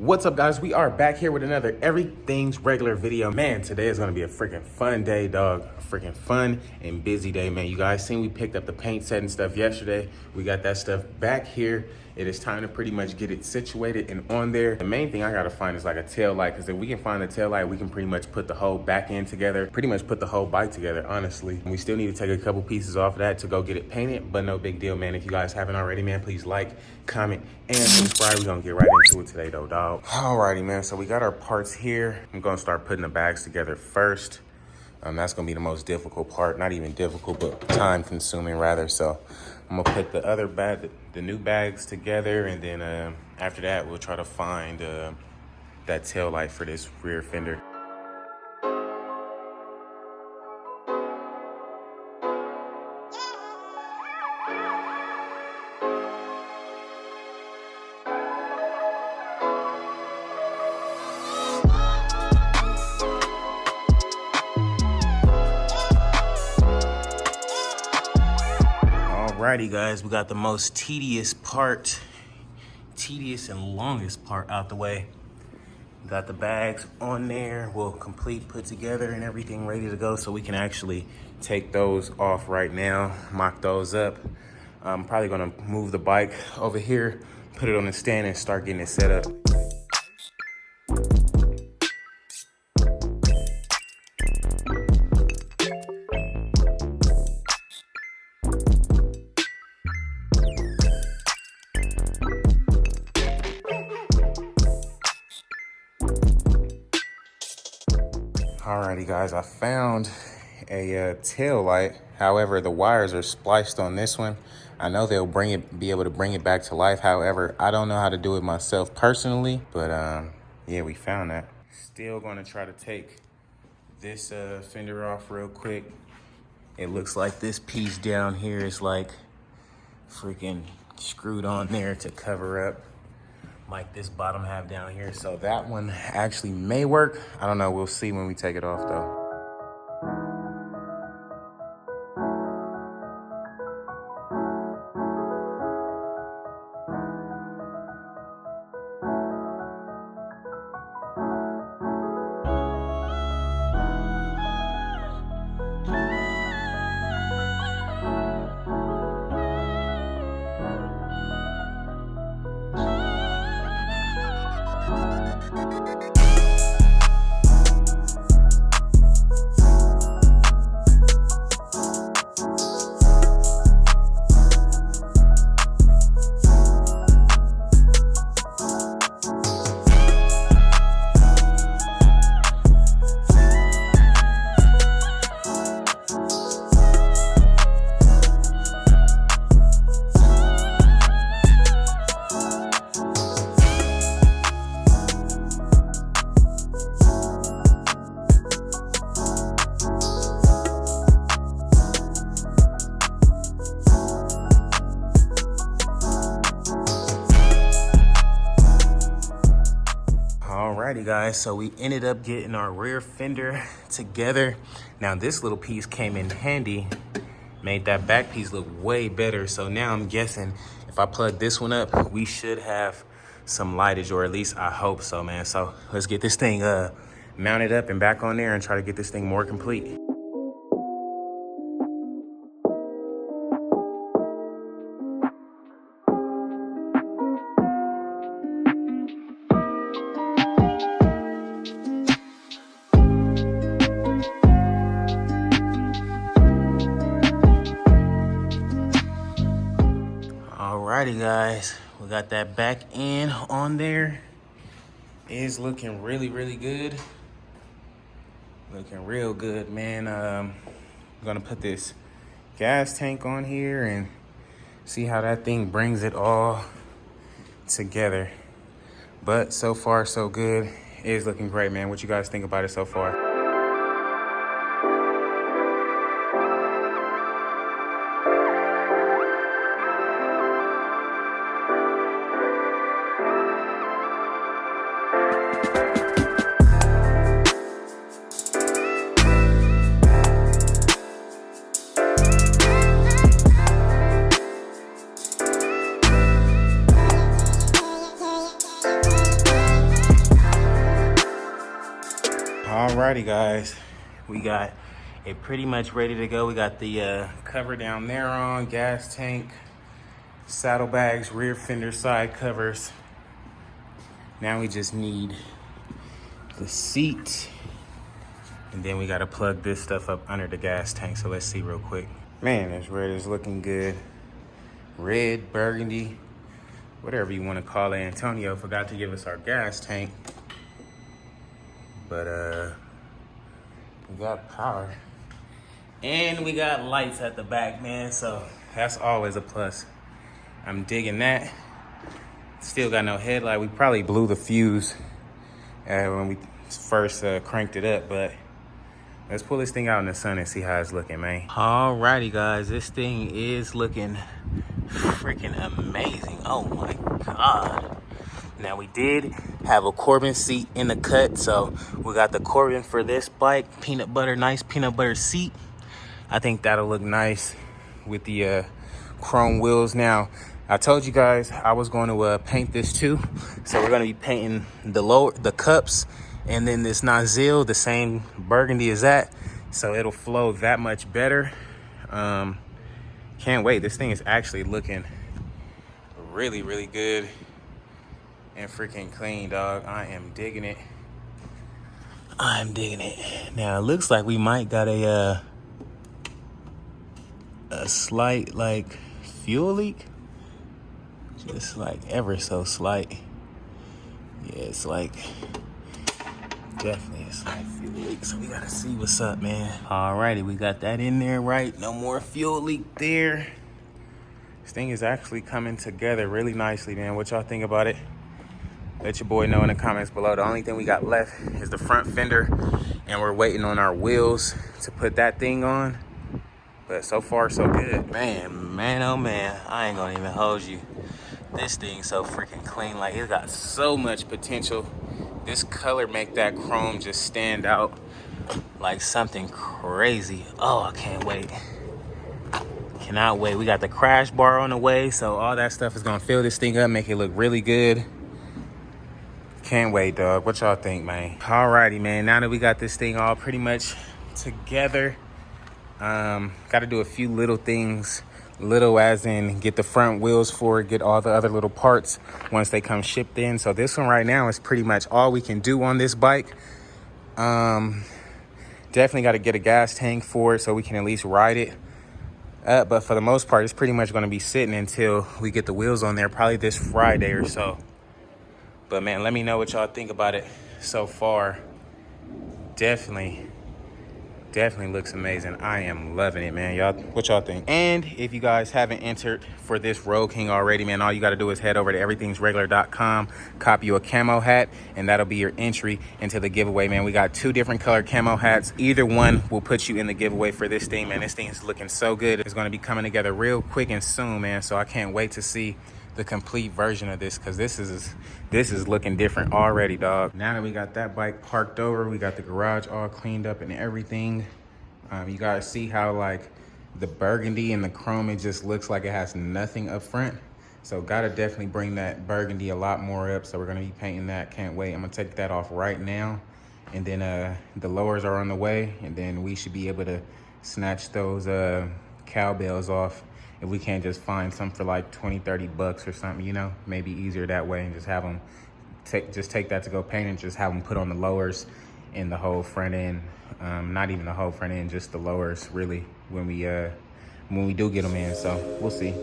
What's up, guys? We are back here with another Everything's Regular video. Man, today is gonna be a freaking fun day, dog. A freaking fun and busy day, man. You guys seen we picked up the paint set and stuff yesterday. We got that stuff back here. It is time to pretty much get it situated and on there. The main thing I gotta find is like a tail light, because if we can find a tail light, we can pretty much put the whole back end together, pretty much put the whole bike together, honestly. And we still need to take a couple pieces off of that to go get it painted, but no big deal, man. If you guys haven't already, man, please like, comment, and subscribe. We're gonna get right into it today, though, dog. Alrighty, man, so we got our parts here. I'm gonna start putting the bags together first. That's gonna be the most difficult part. Not even difficult, but time consuming rather. So I'm gonna put the other bag, the new bags together, and then after that, we'll try to find that tail light for this rear fender. Alrighty, guys, we got the most tedious and longest part out the way. Got the bags on there, we'll put together and everything ready to go, so we can actually take those off right now, mock those up. I'm probably gonna move the bike over here, put it on the stand, and start getting it set up. Alrighty, guys, I found a tail light. However, the wires are spliced on this one. I know they'll be able to bring it back to life. However, I don't know how to do it myself personally, but yeah, we found that. Still gonna try to take this fender off real quick. It looks like this piece down here is like freaking screwed on there to cover up like this bottom half down here. So that one actually may work. I don't know, we'll see when we take it off though. Alrighty, guys, so we ended up getting our rear fender together. Now this little piece came in handy, made that back piece look way better. So now I'm guessing if I plug this one up, we should have some lightage, or at least I hope so, man. So let's get this thing mounted up and back on there and try to get this thing more complete. Alrighty, guys, we got that back end on there. It is looking really good. Looking real good, man. I'm gonna put this gas tank on here and see how that thing brings it all together. But so far, so good. It is looking great, man. What you guys think about it so far? Alrighty, guys, we got it pretty much ready to go. We got the cover down there on, gas tank, saddlebags, rear fender side covers. Now we just need the seat, and then we gotta plug this stuff up under the gas tank. So let's see real quick. Man, this red is looking good. Red, burgundy, whatever you want to call it. Antonio forgot to give us our gas tank, but we got power and we got lights at the back, man, so that's always a plus. I'm digging that. Still got no headlight. We probably blew the fuse when we first cranked it up, but let's pull this thing out in the sun and see how it's looking, man. Alrighty, guys, this thing is looking freaking amazing. Oh my God. Now, we did have a Corbin seat in the cut, so we got the Corbin for this bike. Nice peanut butter seat. I think that'll look nice with the chrome wheels. Now, I told you guys I was going to paint this too, so we're going to be painting the cups and then this nozzle the same burgundy as that, so it'll flow that much better. Can't wait. This thing is actually looking really, really good and freaking clean, dog. I am digging it. I'm digging it. Now, it looks like we might got a slight, like, fuel leak. Just, like, ever so slight. Yeah, it's like definitely a slight fuel leak, so we gotta see what's up, man. Alrighty, we got that in there, right? No more fuel leak there. This thing is actually coming together really nicely, man. What y'all think about it? Let your boy know in the comments below. The only thing we got left is the front fender, and we're waiting on our wheels to put that thing on. But so far, so good. Man, oh man, I ain't gonna even hold you. This thing's so freaking clean. Like, it's got so much potential. This color make that chrome just stand out like something crazy. Oh, I can't wait. Cannot wait. We got the crash bar on the way, so all that stuff is gonna fill this thing up, make it look really good. Can't wait, dog. What y'all think, man? Alrighty, man. Now that we got this thing all pretty much together, got to do a few little things. Little as in get the front wheels for it, get all the other little parts once they come shipped in. So this one right now is pretty much all we can do on this bike. Definitely got to get a gas tank for it so we can at least ride it. But for the most part, it's pretty much going to be sitting until we get the wheels on there, probably this Friday or so. But man, let me know what y'all think about it so far. Definitely looks amazing. I am loving it, man. Y'all, what y'all think? And if you guys haven't entered for this Road King already, man, all you got to do is head over to everythingsregular.com, copy you a camo hat, and that'll be your entry into the giveaway, man. We got 2 different colored camo hats. Either one will put you in the giveaway for this thing, man. This thing is looking so good. It's going to be coming together real quick and soon, man. So I can't wait to see the complete version of this, because this is looking different already, dog. Now that we got that bike parked over, we got the garage all cleaned up and everything. You guys see how like the burgundy and the chrome, it just looks like it has nothing up front. So gotta definitely bring that burgundy a lot more up. So we're gonna be painting that. Can't wait. I'm gonna take that off right now, and then the lowers are on the way, and then we should be able to snatch those cowbells off. If we can't just find some for like 20-30 bucks or something, you know, maybe easier that way, and just have them take that to go paint and just have them put on the lowers in the whole front end. Not even the whole front end, just the lowers really when we do get them in. So we'll see.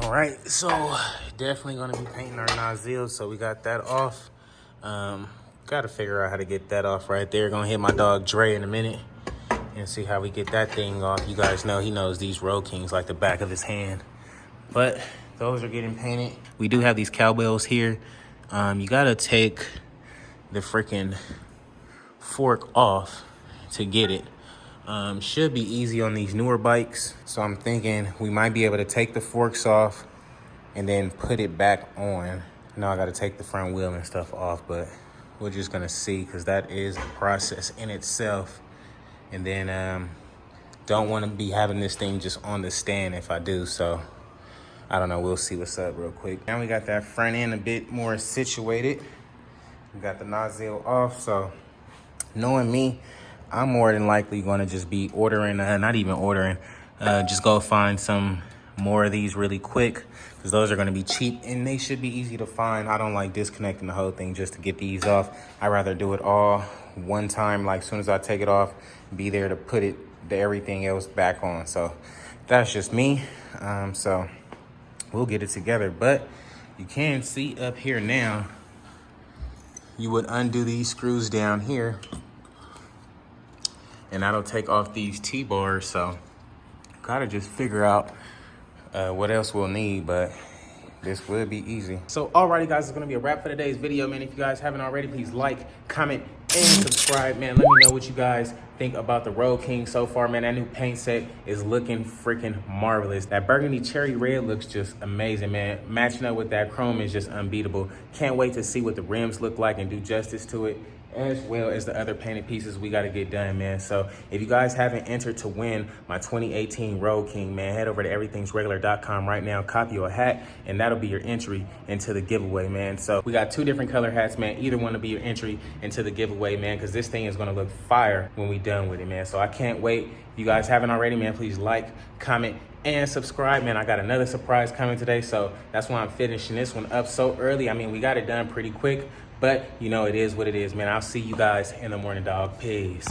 Alright, so definitely gonna be painting our nozzles, so we got that off. Gotta figure out how to get that off right there. Gonna hit my dog Dre in a minute and see how we get that thing off. You guys know he knows these Road Kings like the back of his hand. But those are getting painted. We do have these cowbells here. You gotta take the freaking fork off to get it. Should be easy on these newer bikes. So I'm thinking we might be able to take the forks off and then put it back on. Now I gotta take the front wheel and stuff off, but we're just gonna see, because that is a process in itself. And then don't wanna be having this thing just on the stand if I do, so I don't know, we'll see what's up real quick. Now we got that front end a bit more situated. We got the nozzle off, so knowing me, I'm more than likely gonna just be ordering, not even ordering, just go find some more of these really quick, because those are gonna be cheap and they should be easy to find. I don't like disconnecting the whole thing just to get these off. I'd rather do it all one time, like as soon as I take it off, be there to put everything else back on. So that's just me. So we'll get it together, but you can see up here now, you would undo these screws down here and that'll take off these T-bars. So gotta just figure out what else we'll need, but this will be easy. So alrighty guys, it's gonna be a wrap for today's video, man. If you guys haven't already, please like, comment, and subscribe, man. Let me know what you guys think about the Road King so far, man. That new paint set is looking freaking marvelous. That burgundy cherry red looks just amazing, man. Matching up with that chrome is just unbeatable. Can't wait to see what the rims look like and do justice to it, as well as the other painted pieces we got to get done, man. So if you guys haven't entered to win my 2018 Road King, man, head over to everythingsregular.com right now, copy your hat, and that'll be your entry into the giveaway, man. So we got 2 different color hats, man. Either one will be your entry into the giveaway, man, because this thing is going to look fire when we done with it, man. So I can't wait. If you guys haven't already, man, please like, comment, and subscribe, man. I got another surprise coming today, so that's why I'm finishing this one up so early. I mean, we got it done pretty quick, but you know, it is what it is, man. I'll see you guys in the morning, dog. Peace.